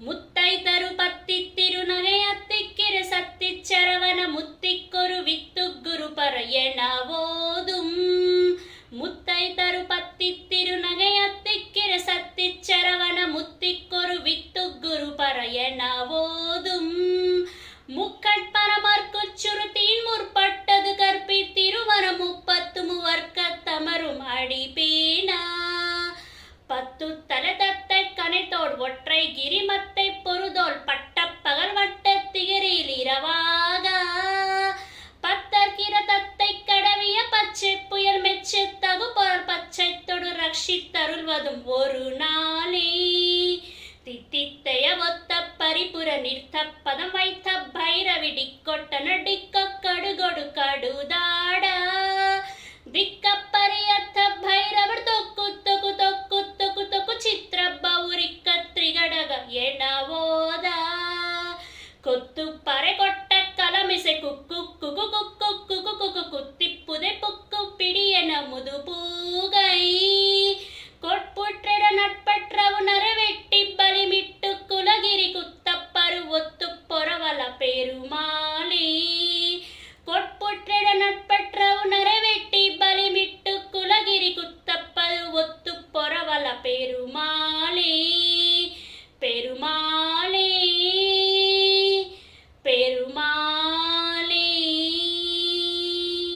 முத்தைதரு பத்தித்திரு நகையத்திக்கிரு சத்திச்சரவண முத்திக்கொரு வித்துக்குரு பரையன ஓதும். முத்தைதரு பத்தித்திரு நகையத்திக்கிரு சத்திச்சரவண முத்திக்கொரு வித்துக்குரு பரையன ஓதும். முக்கட்பரமர்க்குச்சுருத்தீன் முற்பட்டது கற்பி திருவரம் முப்பத்து மூவர்க்க தமரும் அடிப்பேனா. பத்து தலை தத்தை கனைத்தோடு ஒற்றை கிரிமத்தை பொருதோல் பட்ட பகல் வட்ட திகரில் இரவாக. பத்தர்கிற தத்தை கடவிய பச்சை புயல் மெச்சு தகு பொருள் பச்சை தொடு ரட்சித்தருள்வதும் ஒரு நாளே. தித்தித்தைய ஒத்த பரிபுர நிறுத்த பதம் வைத்த பைரவி டிக்கொட்ட நடிக்க கடுகொடு கடுதாட. திக்கப்பரியத்த பைரவர் தொக்கு தொக்கு தொக்கு தொக்கு தொக்கு சித்திர பௌரிக்க திரிகடக எனவோத. கொத்து பறை கொட்ட கலமிசை குக்கு குகு குக்கு குகு குகு குத்தி புதை புக்கு பிடி என முது பூகை. கொட்புற்றிட நட்பற்றவு நரவெட்டி பலிமிட்டு குலகிரி குத்தப்பரு ஒத்து பொறவல பெருமாளே. கொட்புற்றிட நட்பற்றவு நரவெட்டி பலிமிட்டு குலகிரி குத்தப்பரு ஒத்து பொறவல பெருமாளே.